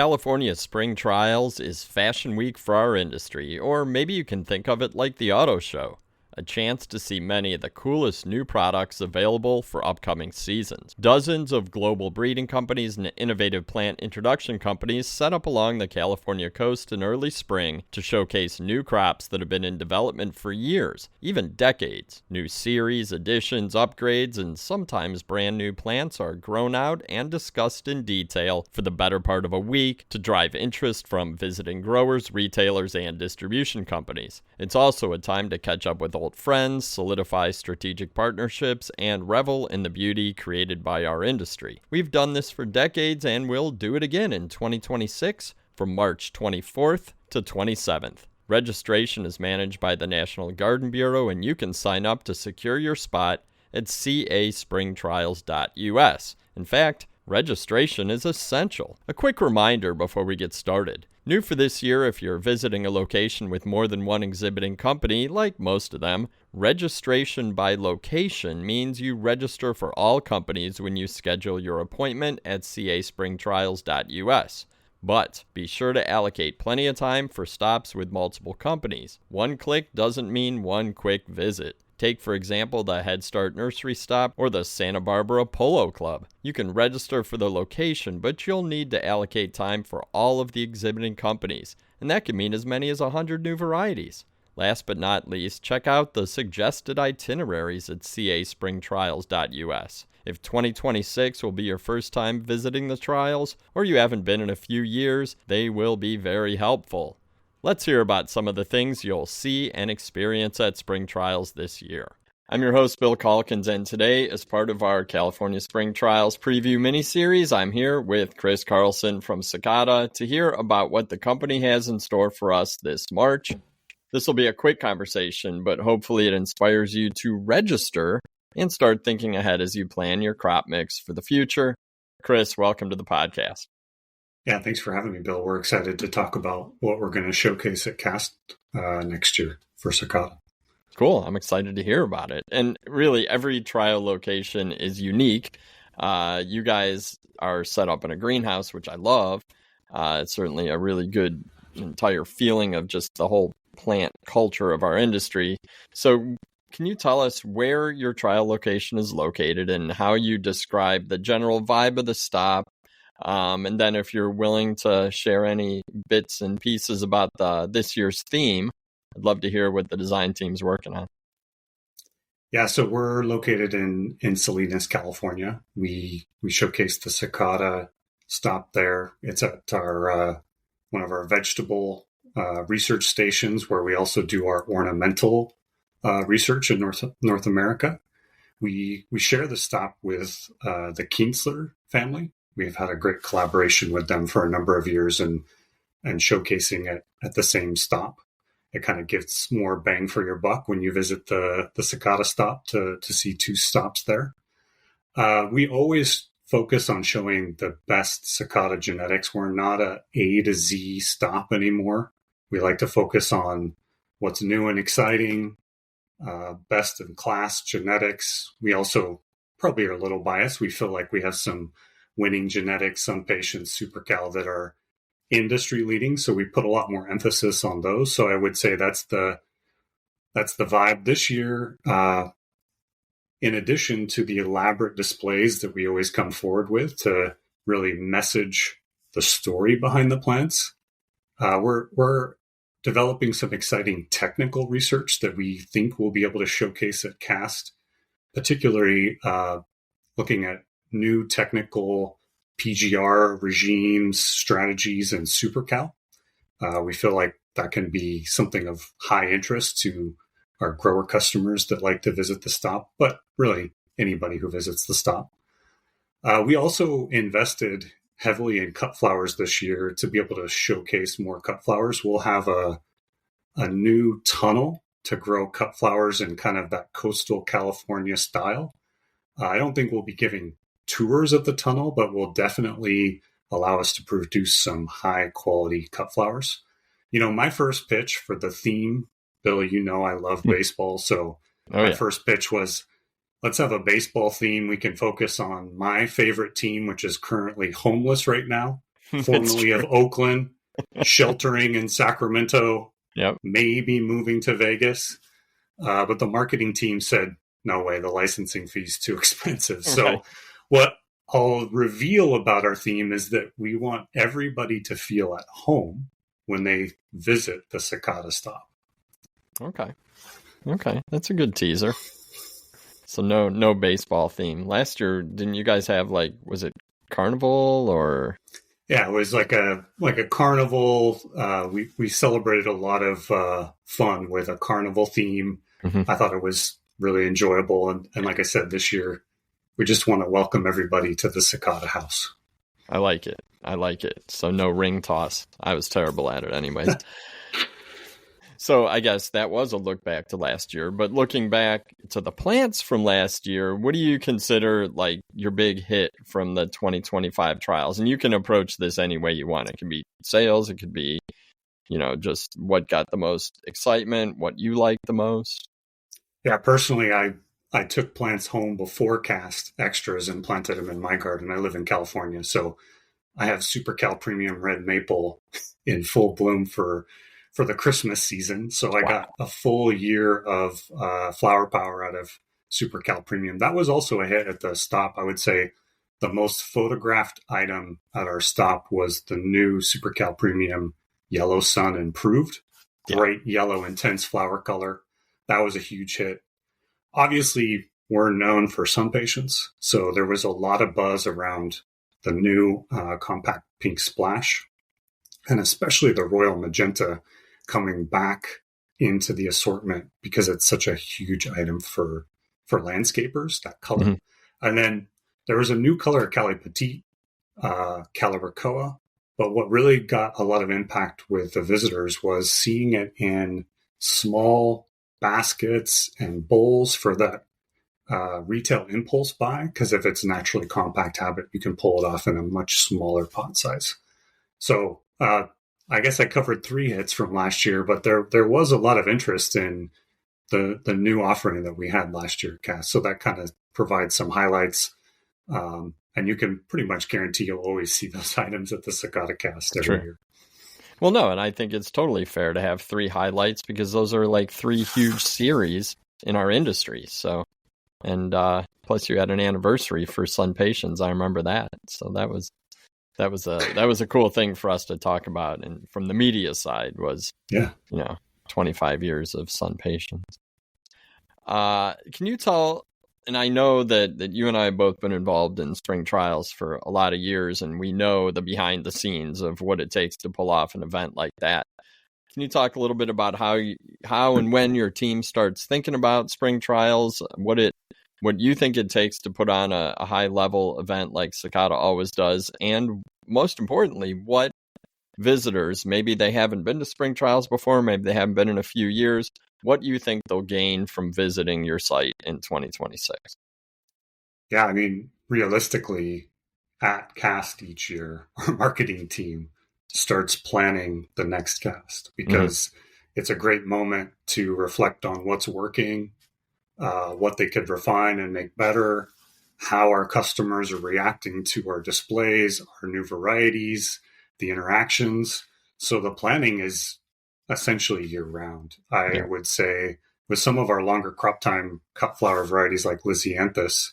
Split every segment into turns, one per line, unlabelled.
California Spring Trials is Fashion Week for our industry, or maybe you can think of it like the auto show, a chance to see many of the coolest new products available for upcoming seasons. Dozens of global breeding companies and innovative plant introduction companies set up along the California coast in early spring to showcase new crops that have been in development for years, even decades. New series, additions, upgrades, and sometimes brand new plants are grown out and discussed in detail for the better part of a week to drive interest from visiting growers, retailers, and distribution companies. It's also a time to catch up with old friends, solidify strategic partnerships, and revel in the beauty created by our industry. We've done this for decades and we'll do it again in 2026 from March 24th to 27th. Registration is managed by the National Garden Bureau, and you can sign up to secure your spot at caspringtrials.us. In fact, registration is essential. A quick reminder before we get started. New for this year, if you're visiting a location with more than one exhibiting company, like most of them, registration by location means you register for all companies when you schedule your appointment at caspringtrials.us. But be sure to allocate plenty of time for stops with multiple companies. One click doesn't mean one quick visit. Take, for example, the Head Start Nursery Stop or the Santa Barbara Polo Club. You can register for the location, but you'll need to allocate time for all of the exhibiting companies, and that can mean as many as 100 new varieties. Last but not least, check out the suggested itineraries at caspringtrials.us. If 2026 will be your first time visiting the trials, or you haven't been in a few years, they will be very helpful. Let's hear about some of the things you'll see and experience at Spring Trials this year. I'm your host, Bill Calkins, and today, as part of our California Spring Trials preview mini-series, I'm here with Kris Carlsson from Sakata to hear about what the company has in store for us this March. This will be a quick conversation, but hopefully it inspires you to register and start thinking ahead as you plan your crop mix for the future. Kris, welcome to the podcast.
Yeah, thanks for having me, Bill. We're excited to talk about what we're going to showcase at CAST next year for Sakata.
Cool. I'm excited to hear about it. And really, every trial location is unique. You guys are set up in a greenhouse, which I love. It's certainly a really good entire feeling of just the whole plant culture of our industry. So can you tell us where your trial location is located and how you describe the general vibe of the stop? And then if you're willing to share any bits and pieces about this year's theme, I'd love to hear what the design team's working on.
Yeah, so we're located in Salinas, California. We showcase the Sakata stop there. It's at our one of our vegetable research stations where we also do our ornamental research in North America. We share the stop with the Kienzler family. We've had a great collaboration with them for a number of years and showcasing it at the same stop. It kind of gives more bang for your buck when you visit the Sakata stop to see two stops there. We always focus on showing the best Sakata genetics. We're not a to Z stop anymore. We like to focus on what's new and exciting, best in class genetics. We also probably are a little biased. We feel like we have some winning genetics, some patients, super cal that are industry leading. So we put a lot more emphasis on those. So I would say that's the vibe this year. In addition to the elaborate displays that we always come forward with to really message the story behind the plants, we're developing some exciting technical research that we think we'll be able to showcase at CAST, particularly looking at new technical PGR regimes, strategies, and SuperCal. We feel like that can be something of high interest to our grower customers that like to visit the stop, but really anybody who visits the stop. We also invested heavily in cut flowers this year to be able to showcase more cut flowers. We'll have a new tunnel to grow cut flowers in kind of that coastal California style. I don't think we'll be giving tours of the tunnel, but will definitely allow us to produce some high quality cut flowers. You know, my first pitch for the theme, Billy, you know, I love baseball. So my first pitch was, let's have a baseball theme. We can focus on my favorite team, which is currently homeless right now. formerly of Oakland, sheltering in Sacramento,
Yep.
maybe moving to Vegas. But the marketing team said, no way, the licensing fee's too expensive. So
Right.
what I'll reveal about our theme is that we want everybody to feel at home when they visit the Sakata stop.
Okay. That's a good teaser. So no baseball theme. Last year, didn't you guys have was it carnival or?
Yeah, it was like a carnival. We celebrated a lot of fun with a carnival theme.
Mhm.
I thought it was really enjoyable, and like I said, this year we just want to welcome everybody to the Sakata house.
I like it. So no ring toss. I was terrible at it anyways. So I guess that was a look back to last year. But looking back to the plants from last year, what do you consider your big hit from the 2025 trials? And you can approach this any way you want. It can be sales. It could be, just what got the most excitement, what you liked the most.
Yeah, personally, I took plants home before cast extras and planted them in my garden. I live in California, so I have Super Cal Premium Red Maple in full bloom for the Christmas season. So I got a full year of flower power out of Super Cal Premium. That was also a hit at the stop. I would say the most photographed item at our stop was the new Super Cal Premium Yellow Sun Improved. Bright yellow, intense flower color. That was a huge hit. Obviously, we're known for sun patience. So there was a lot of buzz around the new compact pink splash, and especially the royal magenta coming back into the assortment because it's such a huge item for landscapers, that color. Mm-hmm. And then there was a new color, Cali Petite, Calibracoa. But what really got a lot of impact with the visitors was seeing it in small baskets and bowls for that retail impulse buy. Because if it's naturally compact habit, you can pull it off in a much smaller pot size. So I guess I covered 3 hits from last year, but there was a lot of interest in the new offering that we had last year, Cass. So that kind of provides some highlights. And you can pretty much guarantee you'll always see those items at the Sakata cast every year.
Well, no, and I think it's totally fair to have 3 highlights because those are 3 huge series in our industry. So, and plus you had an anniversary for Sun Patience. I remember that. So that was a cool thing for us to talk about. And from the media side was, 25 years of Sun Patience. Can you tell, and I know that you and I have both been involved in spring trials for a lot of years, and we know the behind the scenes of what it takes to pull off an event like that. Can you talk a little bit about how and when your team starts thinking about spring trials, what you think it takes to put on a high level event like Sakata always does, and most importantly, what visitors, maybe they haven't been to spring trials before, maybe they haven't been in a few years, what you think they'll gain from visiting your site in 2026?
Yeah, I mean, realistically, at cast each year, our marketing team starts planning the next cast because it's a great moment to reflect on what's working, what they could refine and make better, how our customers are reacting to our displays, our new varieties, the interactions. So the planning is essentially year round. I would say with some of our longer crop time cut flower varieties like Lysianthus,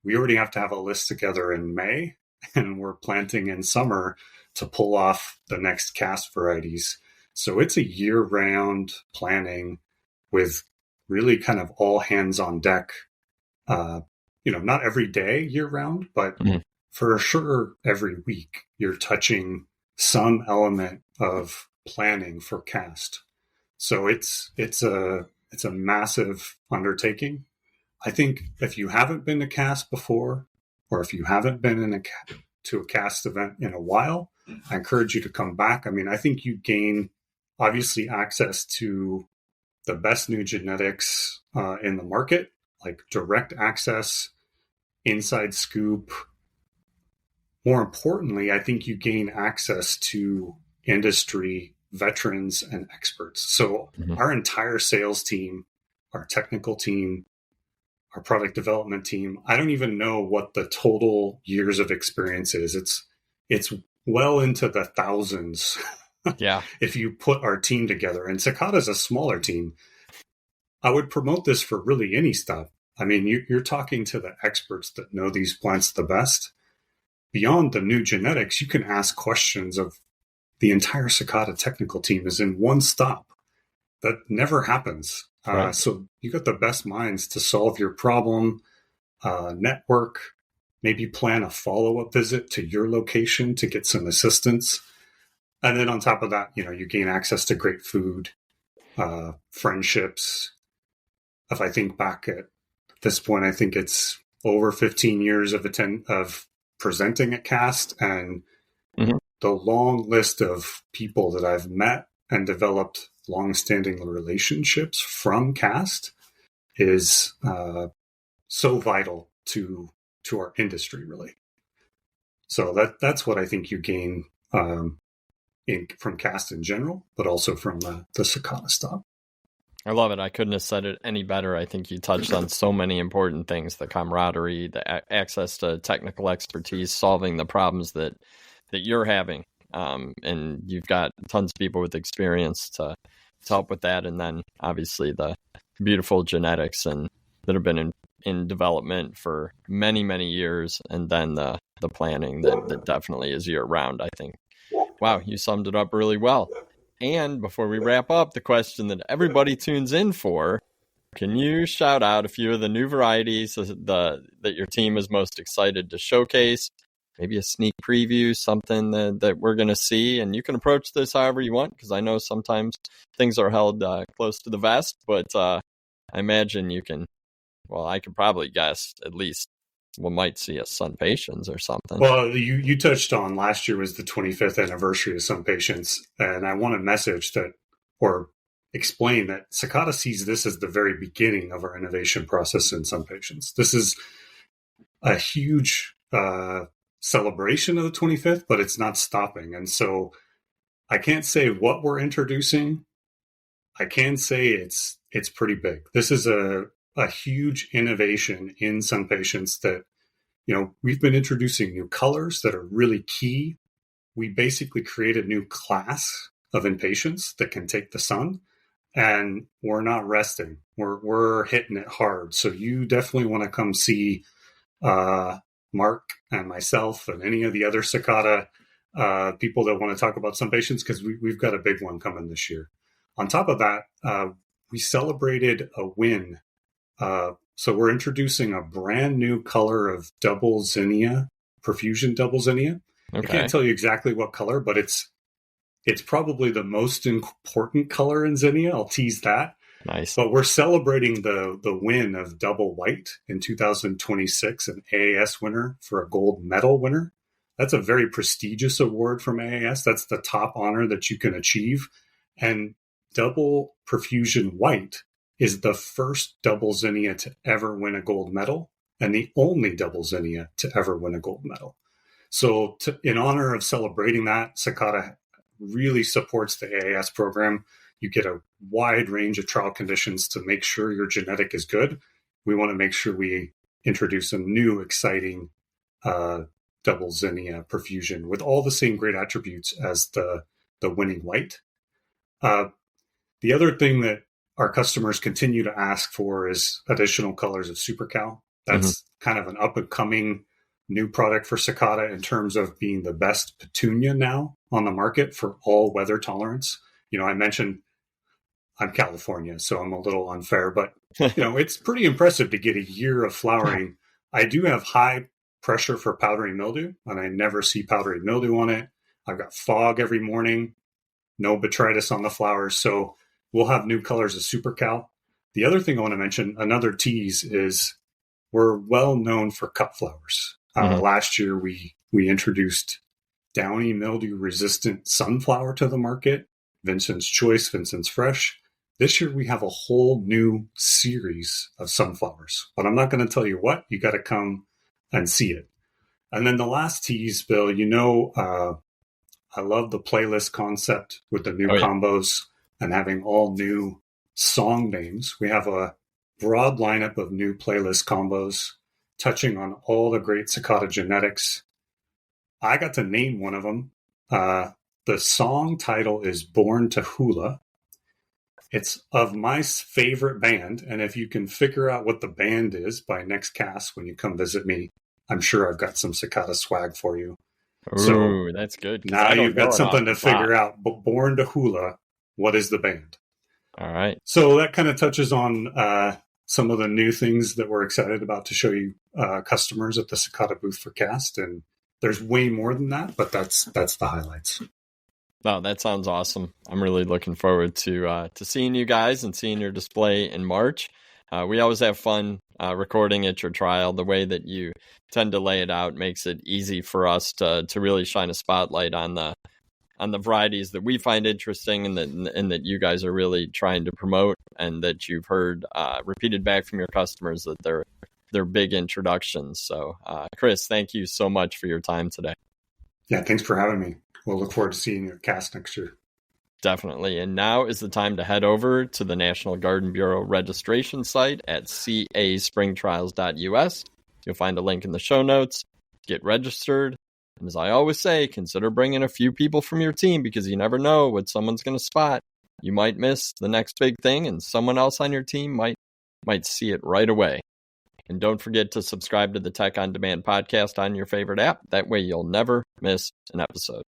we already have to have a list together in May, and we're planting in summer to pull off the next cast varieties. So it's a year round planning with really kind of all hands on deck. Not every day year round, but for sure every week you're touching some element of planning for cast. So it's a massive undertaking. I think if you haven't been to cast before, or if you haven't been to a cast event in a while, I encourage you to come back. I mean, I think you gain obviously access to the best new genetics in the market, like direct access, inside scoop. More importantly, I think you gain access to industry veterans and experts. So our entire sales team, our technical team, our product development team, I don't even know what the total years of experience is. It's well into the thousands.
Yeah.
If you put our team together, and Sakata is a smaller team, I would promote this for really any stuff. I mean, you're talking to the experts that know these plants the best. Beyond the new genetics, you can ask questions of the entire Sakata technical team is in one stop. That never happens.
Right.
So you got the best minds to solve your problem, network, maybe plan a follow-up visit to your location to get some assistance. And then on top of that, you gain access to great food, friendships. If I think back at this point, I think it's over 15 years of presenting at Cast, and the long list of people that I've met and developed long-standing relationships from Cast is so vital to our industry, really. So that's what I think you gain from Cast in general, but also from the Sakata stop.
I love it. I couldn't have said it any better. I think you touched on so many important things: the camaraderie, the access to technical expertise, solving the problems that you're having. And you've got tons of people with experience to help with that. And then obviously the beautiful genetics and that have been in development for many, many years. And then the planning that definitely is year round, I think. Wow, you summed it up really well. And before we wrap up, the question that everybody tunes in for, can you shout out a few of the new varieties that your team is most excited to showcase? Maybe a sneak preview, something that we're going to see. And you can approach this however you want, because I know sometimes things are held close to the vest, but I imagine you can, I could probably guess at least we might see a Sun Patience or something.
Well, you touched on last year was the 25th anniversary of Sun Patience, and I want to message that or explain that Sakata sees this as the very beginning of our innovation process in Sun Patience. This is a huge celebration of the 25th, but it's not stopping. And so I can't say what we're introducing. I can say it's pretty big. This is a huge innovation in Sun Patience that, we've been introducing new colors that are really key. We basically create a new class of impatiens that can take the sun, and we're not resting. We're hitting it hard. So you definitely want to come see Mark and myself and any of the other Sakata people that want to talk about Sun Patience, because we've got a big one coming this year. On top of that, we celebrated a win. So we're introducing a brand new color of double zinnia, Profusion double zinnia. Okay. I can't tell you exactly what color, but it's probably the most important color in zinnia. I'll tease that.
Nice.
But we're celebrating the win of double white in 2026, an AAS winner for a gold medal winner. That's a very prestigious award from AAS. That's the top honor that you can achieve. And double Profusion white is the first double zinnia to ever win a gold medal and the only double zinnia to ever win a gold medal. So in honor of celebrating that, Sakata really supports the AAS program. You get a wide range of trial conditions to make sure your genetic is good. We want to make sure we introduce some new exciting double zinnia Profusion with all the same great attributes as the winning white. The other thing that our customers continue to ask for is additional colors of Super Cal. That's kind of an up-and-coming new product for Sakata in terms of being the best petunia now on the market for all weather tolerance. I mentioned I'm California, so I'm a little unfair, but it's pretty impressive to get a year of flowering. I do have high pressure for powdery mildew, and I never see powdery mildew on it. I've got fog every morning, no botrytis on the flowers, so we'll have new colors of Super Cal. The other thing I want to mention, another tease, is we're well known for cut flowers. Last year, we introduced downy mildew resistant sunflower to the market, Vincent's Choice, Vincent's Fresh. This year, we have a whole new series of sunflowers, but I'm not going to tell you what. You got to come and see it. And then the last tease, Bill, I love the playlist concept with the new combos and having all new song names. We have a broad lineup of new playlist combos touching on all the great Sakata genetics. I got to name one of them. The song title is Born to Hula. It's of my favorite band, and if you can figure out what the band is by next cast when you come visit me, I'm sure I've got some Sakata swag for you.
Ooh,
So
that's good.
now you've got something to figure out. But Born to Hula, what is the band?
All right.
So that kind of touches on some of the new things that we're excited about to show you customers at the Sakata booth for Cast, and there's way more than that, but that's the highlights.
No, that sounds awesome. I'm really looking forward to seeing you guys and seeing your display in March. We always have fun recording at your trial. The way that you tend to lay it out makes it easy for us to really shine a spotlight on the varieties that we find interesting and that you guys are really trying to promote, and that you've heard repeated back from your customers that they're big introductions. So, Kris, thank you so much for your time today.
Yeah, thanks for having me. We'll look forward to seeing your cast next year.
Definitely. And now is the time to head over to the National Garden Bureau registration site at caspringtrials.us. You'll find a link in the show notes. Get registered. And as I always say, consider bringing a few people from your team, because you never know what someone's going to spot. You might miss the next big thing, and someone else on your team might see it right away. And don't forget to subscribe to the Tech on Demand podcast on your favorite app. That way you'll never miss an episode.